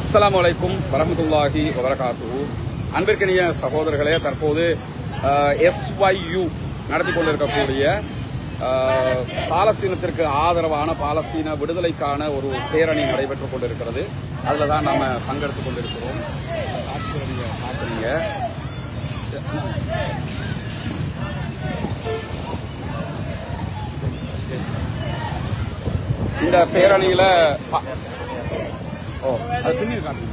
அஸ்ஸலாமு அலைக்கும் வரஹ்மத்துல்லாஹி வபரகாத்துஹு. அன்பிற்கினிய சகோதரர்களே, தற்போது SYU நடத்தி கொண்டிருக்கக்கூடிய பாலஸ்தீனத்திற்கு ஆதரவான பாலஸ்தீன விடுதலைக்கான ஒரு பேரணி நடைபெற்றுக் கொண்டிருக்கிறது. அதில் தான் நாம் பங்கெடுத்துக் கொண்டிருக்கிறோம். பார்க்குறீங்க. இந்த பேரணியில் அது பின்னி காட்டுங்க.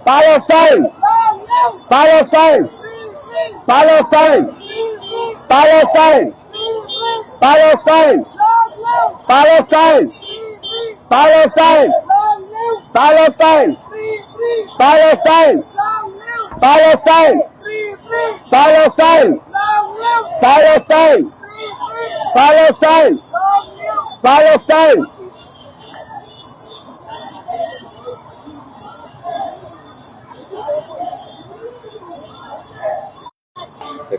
Palestine! Palestine! Palestine! Palestine! Palestine! Palestine! Palestine! Palestine! Palestine! Palestine! Palestine! Palestine! Palestine! Palestine!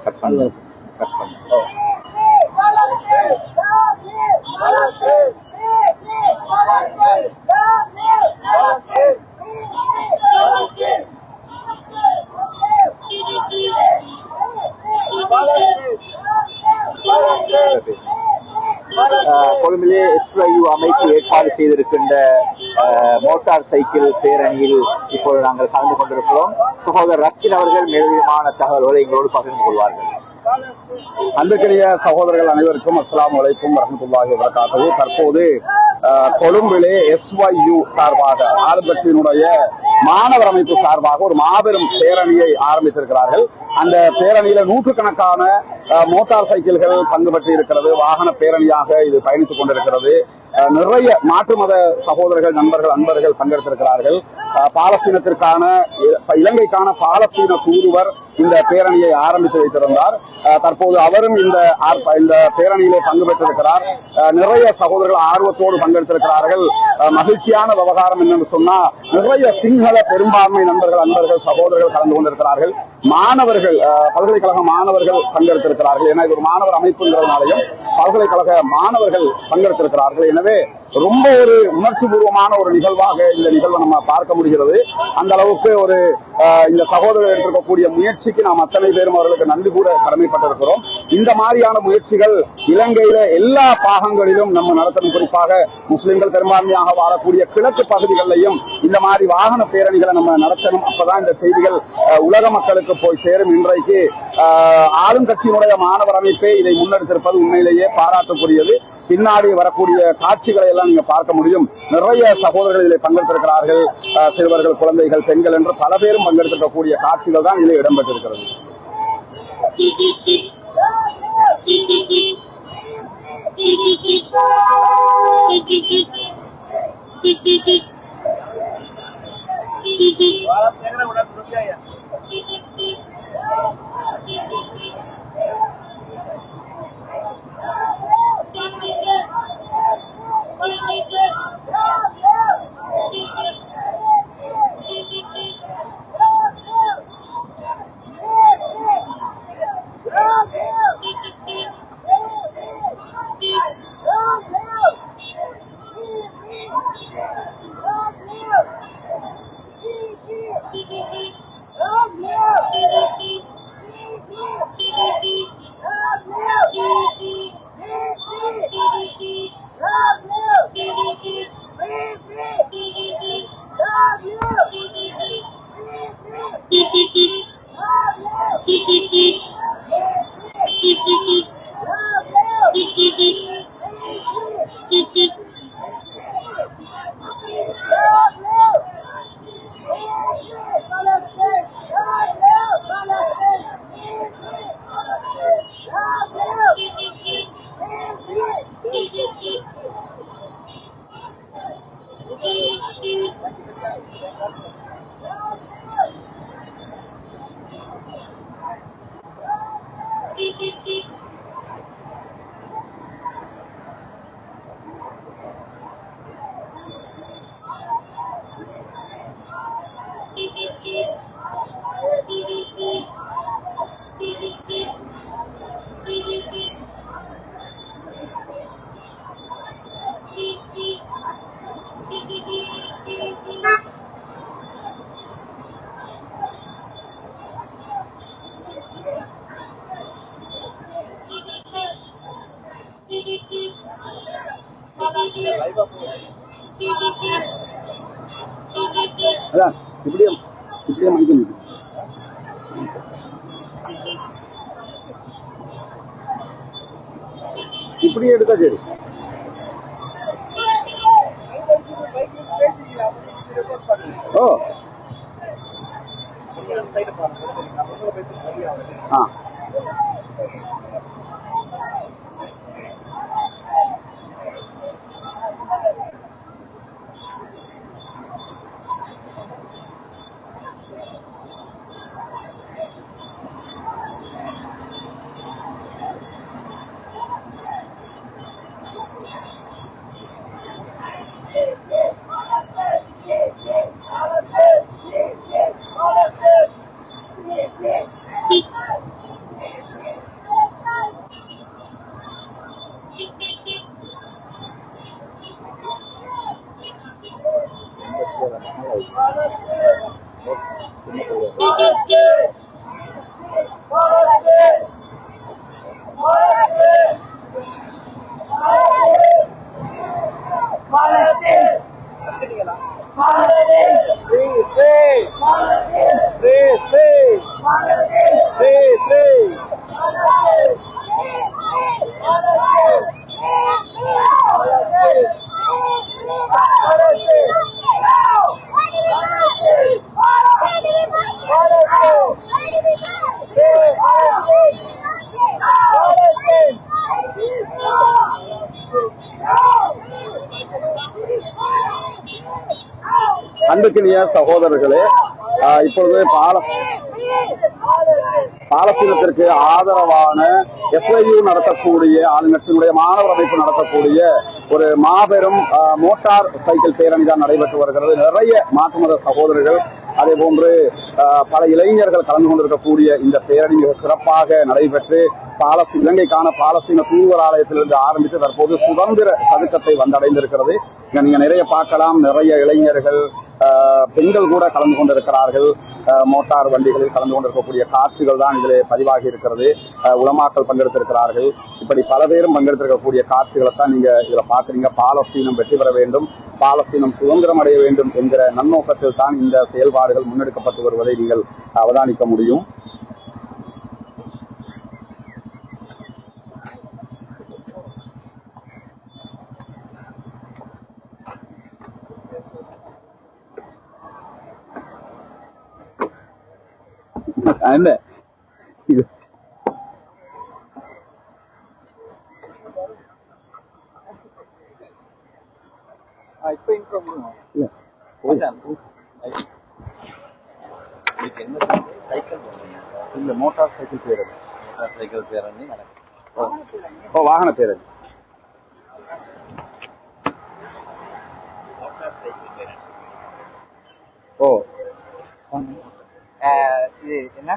Cut பண்ணு. கொழும்பிலே SYU அமைப்பு ஏற்பாடு செய்திருக்கின்ற மோட்டார் சைக்கிள் பேரணியில் இப்போது நாங்கள் கலந்து கொண்டிருக்கிறோம். சகோதரர் ரக்கின் அவர்கள் மேலதிகமான தகவல்களை எங்களோடு பகிர்ந்து கொள்வார்கள். அன்பிற்கினிய சகோதரர்கள் அனைவருக்கும் அஸ்ஸலாமு அலைக்கும் வரஹ்மத்துல்லாஹி வபரகாத்துஹு. தற்போது கொழும்பிலே SYU சார்பாக ஆளுங்கட்சியினுடைய மாணவர் அமைப்பு சார்பாக ஒரு மாபெரும் பேரணியை ஆரம்பித்திருக்கிறார்கள். அந்த பேரணியில நூற்றுக்கணக்கான மோட்டார் சைக்கிள்கள் பங்கு பெற்று இருக்கிறது. வாகன பேரணியாக இது பயணித்துக் கொண்டிருக்கிறது. நிறைய மாற்று மத சகோதரர்கள், நண்பர்கள், அன்பர்கள் பங்கெடுத்திருக்கிறார்கள். பாலஸ்தீனத்திற்கான இலங்கைக்கான பாலஸ்தீன தூதுவர் இந்த பேரணியை ஆரம்பித்து வைத்திருந்தார். தற்போது அவரும் இந்த பேரணியிலே பங்கு பெற்றிருக்கிறார். நிறைய சகோதரர்கள் ஆர்வத்தோடு பங்கெடுத்திருக்கிறார்கள். மகிழ்ச்சியான விவகாரம் என்னன்னு சொன்னா, நிறைய சிங்கள பெரும்பான்மை நண்பர்கள், அன்பர்கள், சகோதரர்கள் கலந்து கொண்டிருக்கிறார்கள். மாணவர்கள், பல்கலைக்கழக மாணவர்கள் பங்கெடுத்திருக்கிறார்கள். ஏன்னா இது ஒரு மாணவர் அமைப்புங்கிறதுனாலையும் பல்கலைக்கழக மாணவர்கள் பங்கெடுத்திருக்கிறார்கள். எனவே ரொம்ப ஒரு உணர்ச்சி பூர்வமான ஒரு நிகழ்வாக இந்த நிகழ்வை நம்ம பார்க்க முடிகிறது. அந்த அளவுக்கு ஒரு இந்த சகோதரர் எடுத்திருக்கக்கூடிய முயற்சிக்கு நாம் அத்தனை பேரும் அவர்களுக்கு நன்றி கூட கடமைப்பட்டிருக்கிறோம். இந்த மாதிரியான முயற்சிகள் இலங்கையில எல்லா பாகங்களிலும் நம்ம நடத்தணும். குறிப்பாக முஸ்லிம்கள் பெரும்பான்மையாக வாழக்கூடிய கிழக்கு பகுதிகளிலையும் இந்த மாதிரி வாகன பேரணிகளை நம்ம நடத்தணும். அப்பதான் இந்த செய்திகள் உலக மக்களுக்கு போய் சேரும். இன்றைக்கு ஆளும் கட்சியினுடைய மாணவர் அமைப்பே இதை முன்னெடுத்திருப்பது உண்மையிலேயே பாராட்டுக்குரியது. பின்னாடி வரக்கூடிய காட்சிகளை எல்லாம் நீங்க பார்க்க முடியும். நிறைய சகோதரர்கள் இதில் பங்கெடுத்திருக்கிறார்கள். சிறுவர்கள், குழந்தைகள், பெண்கள் என்று பல பேரும் பங்கெடுத்திருக்கக்கூடிய காட்சிகள் தான் இதில் இடம்பெற்றிருக்கிறது. அதான் இப்படியே இப்படியே மடிக்கணும். இப்படியே எடுத்தா சரி. ஓ ஆ அன்புக்கினிய சகோதரர்களே, இப்பொழுது பாலஸ்தீனத்திற்கு ஆதரவான SYU நடத்தக்கூடிய ஆளுங்கட்சியினுடைய மாணவர் அமைப்பு நடத்தக்கூடிய ஒரு மாபெரும் மோட்டார் சைக்கிள் பேரணி தான் நடைபெற்று வருகிறது. நிறைய மாற்று மத சகோதரர்கள், அதே போன்று பல இளைஞர்கள் கலந்து கொண்டிருக்கக்கூடிய இந்த பேரணி மிக சிறப்பாக நடைபெற்று இலங்கைக்கான பாலஸ்தீன தூதுவர் ஆலயத்திலிருந்து ஆரம்பித்து தற்போது சுதந்திர சதுக்கத்தை வந்தடைந்திருக்கிறது. நீங்க நிறைய பார்க்கலாம், நிறைய இளைஞர்கள், பெண்கள் கூட கலந்து கொண்டிருக்கிறார்கள். மோட்டார் வண்டிகளில் கலந்து கொண்டிருக்கக்கூடிய காட்சிகள் தான் இதிலே பதிவாகி இருக்கிறது. உலமாக்கள் பங்கெடுத்திருக்கிறார்கள். இப்படி பல பேரும் பங்கெடுத்திருக்கக்கூடிய காட்சிகளை தான் நீங்க இதுல பாக்குறீங்க. பாலஸ்தீனம் வெற்றி பெற வேண்டும், பாலஸ்தீனம் சுதந்திரம் அடைய வேண்டும் என்கிற நன்னோக்கத்தில் தான் இந்த செயல்பாடுகள் முன்னெடுக்கப்பட்டு வருவதை நீங்கள் அவதானிக்க முடியும். என்ன இது இல்ல மோட்டார் சைக்கிள் பேரணி. மோட்டார் சைக்கிள் பேரணி ஓ வாகன பேரணி. ஓ இது என்ன